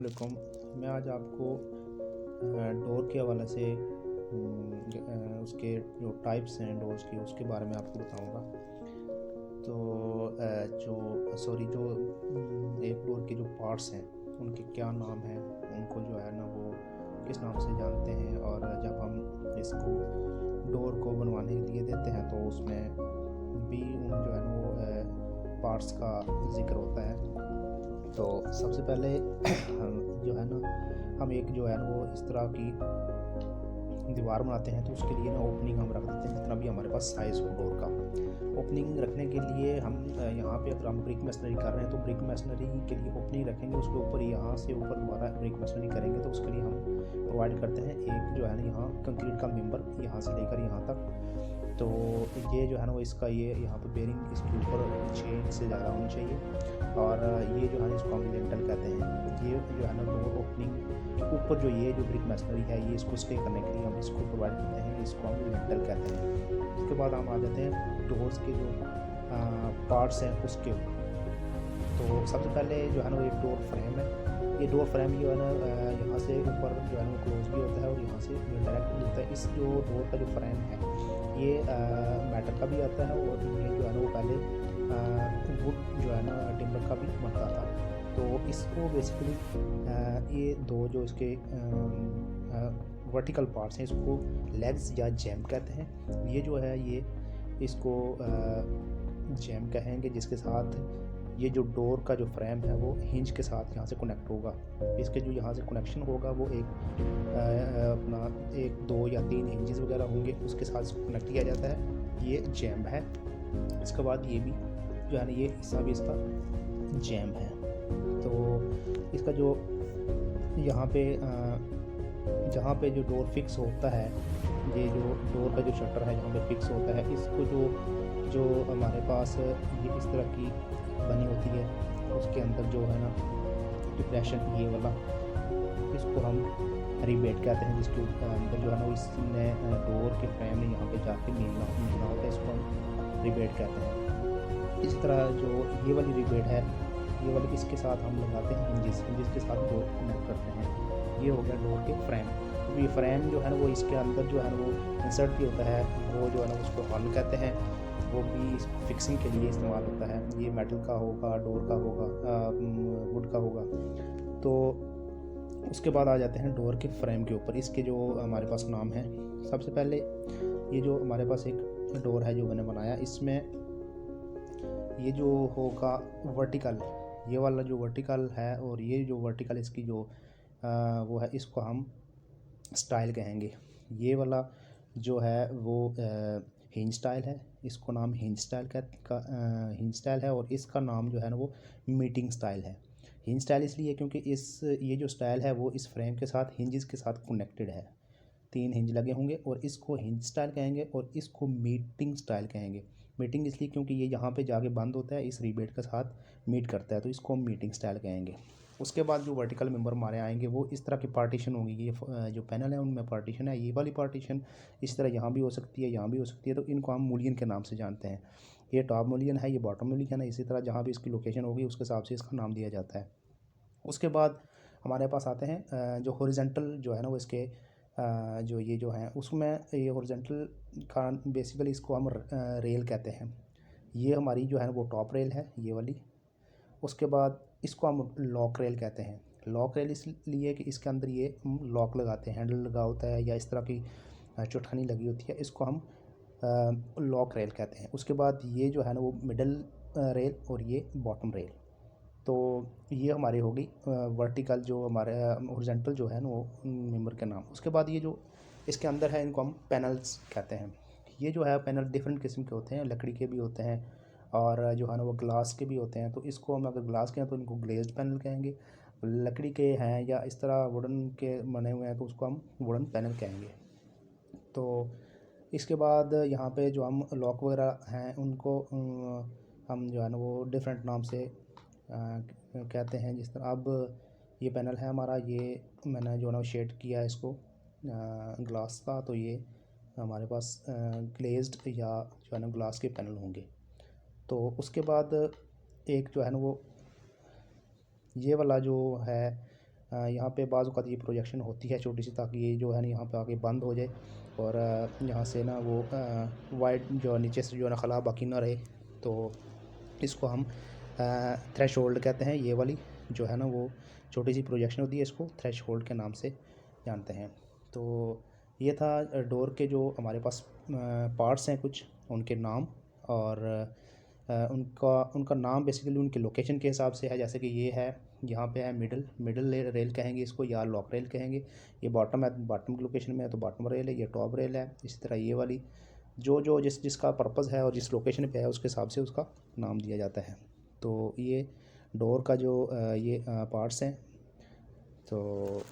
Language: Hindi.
वालेकुम। मैं आज आपको डोर के हवाले से उसके जो टाइप्स हैं डोर्स की उसके बारे में आपको बताऊंगा। तो जो एक डोर के जो पार्ट्स हैं उनके क्या नाम हैं, उनको जो है ना वो किस नाम से जानते हैं, और जब हम इसको डोर को बनवाने के लिए देते हैं तो उसमें भी उन जो है ना वो पार्ट्स का ज़िक्र होता है। तो सबसे पहले जो है ना हम एक जो है ना वो इस तरह की दीवार बनाते हैं, तो उसके लिए ना ओपनिंग हम रख देते हैं जितना भी हमारे पास साइज़ हो डोर का। ओपनिंग रखने के लिए हम यहाँ पे अगर हम ब्रिक मशीनरी कर रहे हैं तो ब्रिक मशीनरी के लिए ओपनिंग रखेंगे, उसके ऊपर यहाँ से ऊपर दोबारा ब्रिक मशीनरी करेंगे, तो उसके लिए हम प्रोवाइड करते हैं एक जो है ना यहाँ कंक्रीट का मेंबर यहाँ से लेकर यहाँ तक। तो ये जो है ना वो इसका ये यहाँ पे बेरिंग इसके ऊपर 6 इंच से ज़्यादा होनी चाहिए, और ये जो है ना इसको हम लिंटल कहते हैं। ये जो है ना डोर ओपनिंग के ऊपर जो ये जो ब्रिक मशीनरी है ये इसको स्टे करने के लिए हम इसको प्रोवाइड करते हैं, इसको हम लिंटल कहते हैं। उसके बाद हम आ जाते हैं डोर्स के जो पार्ट्स हैं उसके ऊपर। तो सबसे पहले जो है ना वो एक डोर फ्रेम है। ये डोर फ्रेम जो है ना यहाँ से ऊपर जो है ना क्लोज भी होता है और यहाँ से डायरेक्ट भी होता है। इस जो डोर का जो फ्रेम है ये मेटल का भी आता है, और ये जो है ना वो पहले वुड जो है ना टिम्बर का भी बनता था। तो इसको बेसिकली ये दो जो इसके वर्टिकल पार्ट्स हैं इसको लेग्स या जैम कहते हैं। ये जो है ये इसको जैम कहेंगे, जिसके साथ ये जो डोर का जो फ्रेम है वो हिंज के साथ यहाँ से कनेक्ट होगा। इसके जो यहाँ से कनेक्शन होगा वो एक अपना 1 2 या 3 हिंजेस वगैरह होंगे, उसके साथ इसको कनेक्ट किया जाता है। ये जैम है। इसके बाद ये भी जो है ना ये हिस्सा भी इसका जैम है। तो इसका जो यहाँ पे जहाँ पे जो डोर फिक्स होता है, ये जो डोर का जो शटर है जहाँ पे फिक्स होता है, इसको जो हमारे पास ये इस तरह की बनी होती है, उसके अंदर जो है ना डिप्रेशन ये वाला, इसको हम रिबेट कहते हैं, जिसके अंदर जो है ना इसने डोर के फ्रेम ने यहाँ पे जाके मिलना होता है, इसको हम रिबेट कहते हैं। इस तरह जो ये वाली रिबेट है ये वाली इसके साथ हम लगाते हैं हिंजेस के साथ डोर कनेक्ट करते हैं। ये हो गया डोर के फ्रेम। तो ये फ्रेम जो है ना वो इसके अंदर जो है ना वो इंसर्ट भी होता है, वो जो है ना उसको हॉल कहते हैं, वो भी फिक्सिंग के लिए इस्तेमाल होता है। ये मेटल का होगा, डोर का होगा, वुड का होगा। तो उसके बाद आ जाते हैं डोर के फ्रेम के ऊपर। इसके जो हमारे पास नाम है, सबसे पहले ये जो हमारे पास एक डोर है जो मैंने बनाया, इसमें ये जो होगा वर्टिकल, ये वाला जो वर्टिकल है और ये जो वर्टिकल इसकी जो वो है, इसको हम स्टाइल कहेंगे। ये वाला जो है वो हिंज स्टाइल है, इसको नाम हिंज स्टाइल हिंज स्टाइल है, और इसका नाम जो है ना वो मीटिंग स्टाइल है। हिंज स्टाइल इसलिए क्योंकि ये जो स्टाइल है वो इस फ्रेम के साथ हिंजेस के साथ कनेक्टेड है, 3 हिंज लगे होंगे, और इसको हिंज स्टाइल कहेंगे और इसको मीटिंग स्टाइल कहेंगे। मीटिंग इसलिए क्योंकि ये यहाँ पे जाके बंद होता है, इस रिबेट के साथ मीट करता है, तो इसको हम मीटिंग स्टाइल कहेंगे। उसके बाद जो वर्टिकल मेंबर हमारे आएंगे वो इस तरह की पार्टीशन होंगी। ये जो पैनल है उनमें पार्टीशन है, ये वाली पार्टीशन इस तरह यहाँ भी हो सकती है, यहाँ भी हो सकती है, तो इनको हम मूलियन के नाम से जानते हैं। ये टॉप मूलियन है, ये बॉटम मूलियन है, इसी तरह जहाँ भी इसकी लोकेशन होगी उसके हिसाब से इसका नाम दिया जाता है। उसके बाद हमारे पास आते हैं जो हॉरिजॉन्टल जो है ना वो इसके जो ये जो है उसमें ये हॉरिजॉन्टल का बेसिकली इसको हम रेल कहते हैं। ये हमारी जो है ना वो टॉप रेल है, ये वाली। उसके बाद इसको हम लॉक रेल कहते हैं। लॉक रेल इसलिए कि इसके अंदर ये हम लॉक लगाते हैं, हैंडल लगा होता है या इस तरह की चुटखनी लगी होती है, इसको हम लॉक रेल कहते हैं। उसके बाद ये जो है ना वो मिडल रेल और ये बॉटम रेल। तो ये हमारी होगी वर्टिकल जो हमारे हॉरिजॉन्टल जो है ना वो मेंबर के नाम। उसके बाद ये जो इसके अंदर है इनको हम पैनल्स कहते हैं। ये जो है पैनल डिफरेंट किस्म के होते हैं, लकड़ी के भी होते हैं और जो है ना वो ग्लास के भी होते हैं। तो इसको हम अगर ग्लास के हैं तो इनको ग्लेज्ड पैनल कहेंगे, लकड़ी के हैं या इस तरह वुडन के बने हुए हैं तो उसको हम वुडन पैनल कहेंगे। तो इसके बाद यहाँ पे जो हम लॉक वगैरह हैं उनको हम जो है ना वो डिफरेंट नाम से कहते हैं। जिस तरह अब ये पैनल है हमारा, ये मैंने जो है ना शेड किया है इसको ग्लास का, तो ये हमारे पास ग्लेज्ड या जो है ना ग्लास के पैनल होंगे। तो उसके बाद एक जो है ना वो ये वाला जो है यहाँ पे बाज़ औक़ात ये प्रोजेक्शन होती है छोटी सी, ताकि ये जो है ना यहाँ पे आके बंद हो जाए और यहाँ से ना वो वाइट जो नीचे से जो है ना खला बाकी ना रहे। तो इसको हम थ्रेशोल्ड कहते हैं। ये वाली जो है ना वो छोटी सी प्रोजेक्शन होती है, इसको थ्रेशोल्ड के नाम से जानते हैं। तो ये था डोर के जो हमारे पास पार्ट्स हैं कुछ, उनके नाम और उनका नाम बेसिकली उनकी लोकेशन के हिसाब से है। जैसे कि ये है, यहाँ पे है मिडल रेल कहेंगे इसको, या लॉक रेल कहेंगे। ये बॉटम है, बॉटम की लोकेशन में है तो बॉटम रेल है। ये टॉप रेल है। इसी तरह ये वाली जो जिसका पर्पज़ है और जिस लोकेशन पे है उसके हिसाब से उसका नाम दिया जाता है। तो ये डोर का जो ये पार्ट्स हैं। तो